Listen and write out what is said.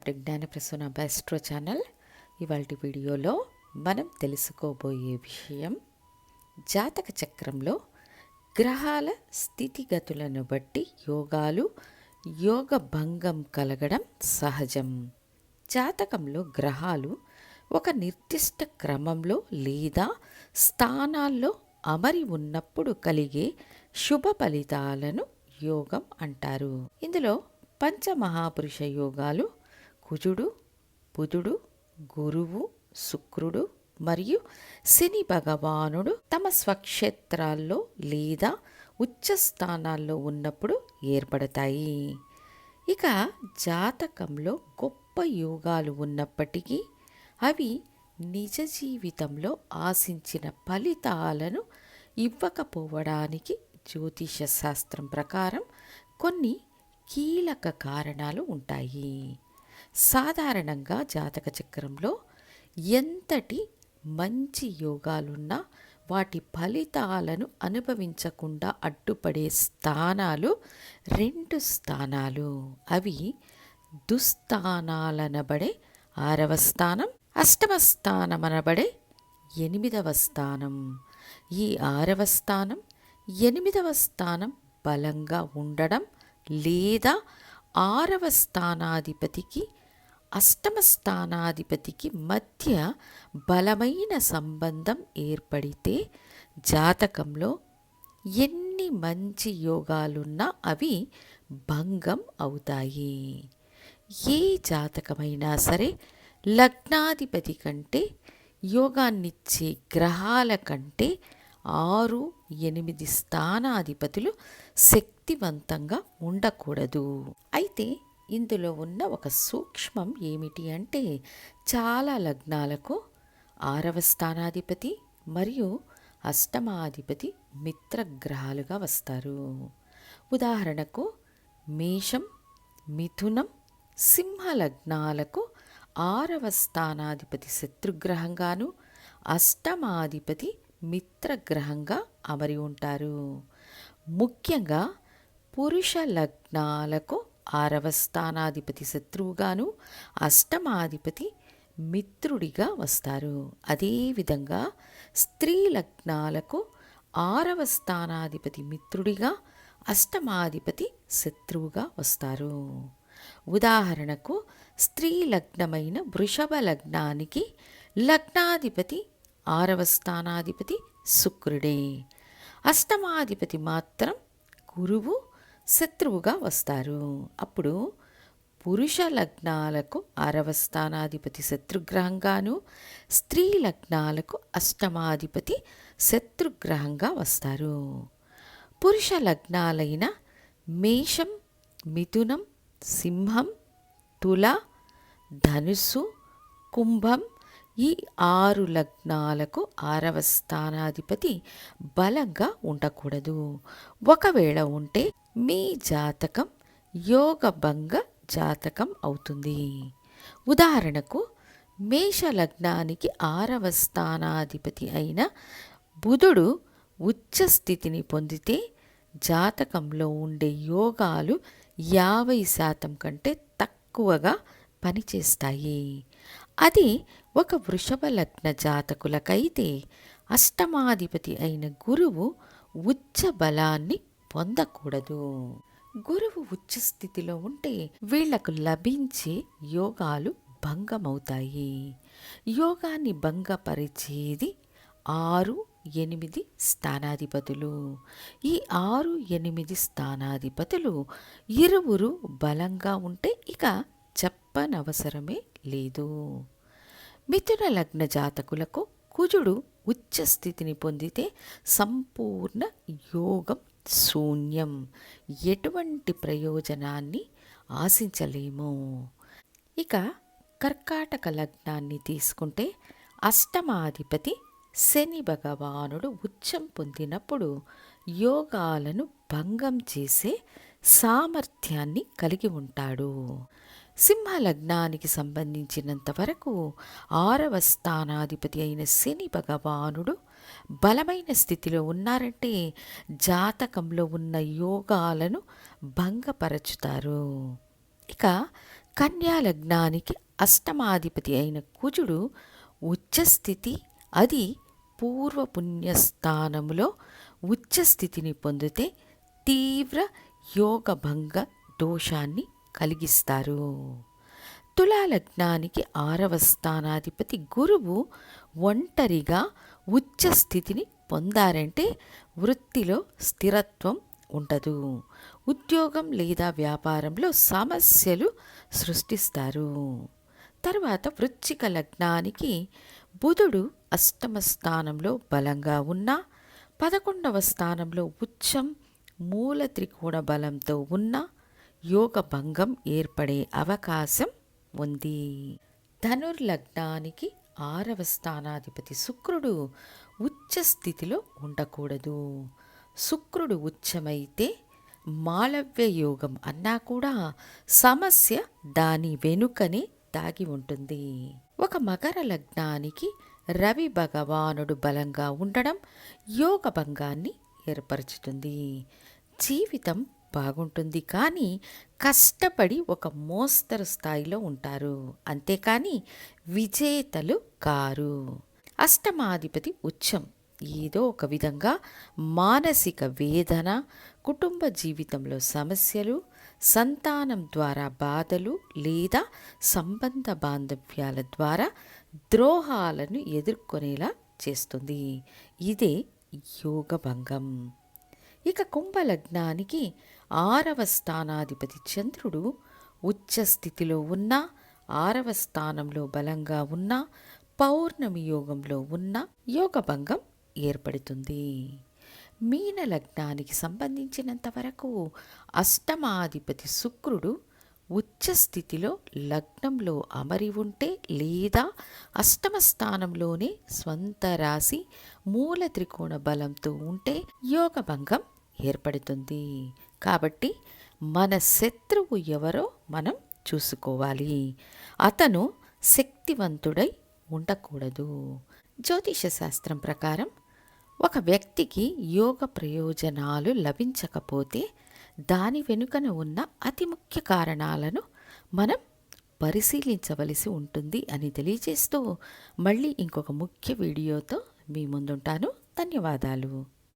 విజ్ఞాన ప్రసూన బెస్ట్రో ఛానల్. ఇవాల్టి వీడియోలో మనం తెలుసుకోబోయే విషయం జాతక చక్రంలో గ్రహాల స్థితిగతులను బట్టి యోగ భంగం కలగడం సహజం. జాతకంలో గ్రహాలు ఒక నిర్దిష్ట క్రమంలో లేదా స్థానాల్లో అమరి ఉన్నప్పుడు కలిగే శుభ ఫలితాలను యోగం అంటారు. ఇందులో పంచమహాపురుష యోగాలు కుజుడు, బుధుడు, గురువు, శుక్రుడు మరియు శని భగవానుడు తమ స్వక్షేత్రాల్లో లేదా ఉచ్చ స్థానాల్లో ఉన్నప్పుడు ఏర్పడతాయి. ఇక జాతకంలో గొప్ప యోగాలు ఉన్నప్పటికీ అవి నిజ జీవితంలో ఆశించిన ఫలితాలను ఇవ్వకపోవడానికి జ్యోతిష శాస్త్రం ప్రకారం కొన్ని కీలక కారణాలు ఉంటాయి. సాధారణంగా జాతక చక్రంలో ఎంతటి మంచి యోగాలున్నా వాటి ఫలితాలను అనుభవించకుండా అడ్డుపడే స్థానాలు 2 స్థానాలు. అవి దుస్థానాలనబడే 6వ స్థానం, అష్టమ స్థానం అనబడే 8వ స్థానం. ఈ 6వ స్థానం, 8వ స్థానం బలంగా ఉండడం లేదా 6వ స్థానాధిపతికి అష్టమ స్థానాధిపతికి మధ్య బలమైన సంబంధం ఏర్పడితే జాతకంలో ఎన్ని మంచి యోగాలున్నా అవి భంగం అవుతాయి. ఏ జాతకమైనా సరే లగ్నాధిపతి కంటే యోగాన్నిచ్చే గ్రహాల కంటే 6, 8 స్థానాధిపతులు శక్తివంతంగా ఉండకూడదు. అయితే ఇందులో ఉన్న ఒక సూక్ష్మం ఏమిటి అంటే చాలా లగ్నాలకు 6వ స్థానాధిపతి మరియు అష్టమాధిపతి మిత్రగ్రహాలుగా వస్తారు. ఉదాహరణకు మేషం, మిథునం, సింహ లగ్నాలకు 6వ స్థానాధిపతి శత్రుగ్రహంగాను అష్టమాధిపతి మిత్రగ్రహంగా అమరి ఉంటారు. ముఖ్యంగా పురుష లగ్నాలకు 6వ స్థానాధిపతి శత్రువుగాను అష్టమాధిపతి మిత్రుడిగా వస్తారు. అదేవిధంగా స్త్రీ లగ్నాలకు 6వ స్థానాధిపతి మిత్రుడిగా అష్టమాధిపతి శత్రువుగా వస్తారు. ఉదాహరణకు స్త్రీ లగ్నమైన వృషభ లగ్నానికి లగ్నాధిపతి 6వ స్థానాధిపతి శుక్రుడే, అష్టమాధిపతి మాత్రం గురువు శత్రువుగా వస్తారు. అప్పుడు పురుష లగ్నాలకు 6వ స్థానాధిపతి శత్రుగ్రహంగాను స్త్రీ లగ్నాలకు అష్టమాధిపతి శత్రుగ్రహంగా వస్తారు. పురుష లగ్నాలైన మేషం, మిథునం, సింహం, తుల, ధనుస్సు, కుంభం ఈ 6 లగ్నాలకు 6వ స్థానాధిపతి బలంగా ఉండకూడదు. ఒకవేళ ఉంటే మీ జాతకం యోగభంగ జాతకం అవుతుంది. ఉదాహరణకు మేష లగ్నానికి 6వ స్థానాధిపతి అయిన బుధుడు ఉచ్చ స్థితిని పొందితే జాతకంలో ఉండే యోగాలు 50% కంటే తక్కువగా పనిచేస్తాయి. అది ఒక వృషభ లగ్న జాతకులకైతే అష్టమాధిపతి అయిన గురువు ఉచ్చ బలాన్ని పొందకూడదు. గురువు ఉచ్చ స్థితిలో ఉంటే వీళ్లకు లభించే యోగాలు భంగమవుతాయి. యోగాన్ని భంగపరిచేది 6, 8 స్థానాధిపతులు. ఈ 6, 8 స్థానాధిపతులు ఇరువురు బలంగా ఉంటే ఇక చెప్పనవసరమే లేదు. మిథున లగ్న జాతకులకు కుజుడు ఉచ్చ స్థితిని పొందితే సంపూర్ణ యోగం శూన్యం. ఎటువంటి ప్రయోజనాన్ని ఆశించలేము. ఇక కర్కాటక లగ్నాన్ని తీసుకుంటే అష్టమాధిపతి శని భగవానుడు ఉచ్చం పొందినప్పుడు యోగాలను భంగం చేసే సామర్థ్యాన్ని కలిగి ఉంటాడు. సింహ లగ్నానికి సంబంధించినంత వరకు 6వ స్థానాధిపతి అయిన శని భగవానుడు బలమైన స్థితిలో ఉన్నారంటే జాతకంలో ఉన్న యోగాలను భంగపరచుతారు. ఇక కన్యా లగ్నానికి అష్టమాధిపతి అయిన కుజుడు ఉచ్చస్థితి, అది పూర్వ పుణ్యస్థానములో ఉచ్చస్థితిని పొందితే తీవ్ర యోగభంగ దోషాన్ని కలిగిస్తారు. తులా లగ్నానికి 6వ స్థానాధిపతి గురువు ఒంటరిగా ఉచ్చస్థితిని పొందారంటే వృత్తిలో స్థిరత్వం ఉండదు. ఉద్యోగం లేదా వ్యాపారంలో సమస్యలు సృష్టిస్తారు. తర్వాత వృశ్చిక లగ్నానికి బుధుడు 8వ స్థానంలో బలంగా ఉన్న, 11వ స్థానంలో ఉచ్చం మూల త్రికోణ బలంతో ఉన్న యోగభంగం ఏర్పడే అవకాశం ఉంది. ధనుర్లగ్నానికి 6వ స్థానాధిపతి శుక్రుడు ఉచ్చ స్థితిలో ఉండకూడదు. శుక్రుడు ఉచ్చమైతే మాళవ్య యోగం అన్నా కూడా సమస్య దాని వెనుకనే దాగి ఉంటుంది. ఒక మకర లగ్నానికి రవి భగవానుడు బలంగా ఉండడం యోగభంగాన్ని ఏర్పరుచుతుంది. జీవితం బాగుంటుంది, కానీ కష్టపడి ఒక మోస్తరు స్థాయిలో ఉంటారు, అంతేకాని విజేతలు కారు. అష్టమాధిపతి ఉచ్చం ఏదో ఒక విధంగా మానసిక వేదన, కుటుంబ జీవితంలో సమస్యలు, సంతానం ద్వారా బాధలు లేదా సంబంధ బాంధవ్యాల ద్వారా ద్రోహాలను ఎదుర్కొనేలా చేస్తుంది. ఇదే యోగభంగం. ఇక కుంభలగ్నానికి 6వ స్థానాధిపతి చంద్రుడు ఉచ్చస్థితిలో ఉన్న, 6వ స్థానంలో బలంగా ఉన్న, పౌర్ణమి యోగంలో ఉన్న యోగభంగం ఏర్పడుతుంది. మీన లగ్నానికి సంబంధించినంత వరకు అష్టమాధిపతి శుక్రుడు ఉచ్చస్థితిలో లగ్నంలో అమరి ఉంటే లేదా 8వ స్థానంలోనే స్వంత రాశి మూల త్రికోణ బలంతో ఉంటే యోగభంగం ఏర్పడుతుంది. కాబట్టి మన శత్రువు ఎవరో మనం చూసుకోవాలి. అతను శక్తివంతుడై ఉండకూడదు. జ్యోతిష శాస్త్రం ప్రకారం ఒక వ్యక్తికి యోగ ప్రయోజనాలు లభించకపోతే దాని వెనుకన ఉన్న అతి ముఖ్య కారణాలను మనం పరిశీలించవలసి ఉంటుంది అని తెలియజేస్తూ మళ్ళీ ఇంకొక ముఖ్య వీడియోతో మీ ముందుంటాను. ధన్యవాదాలు.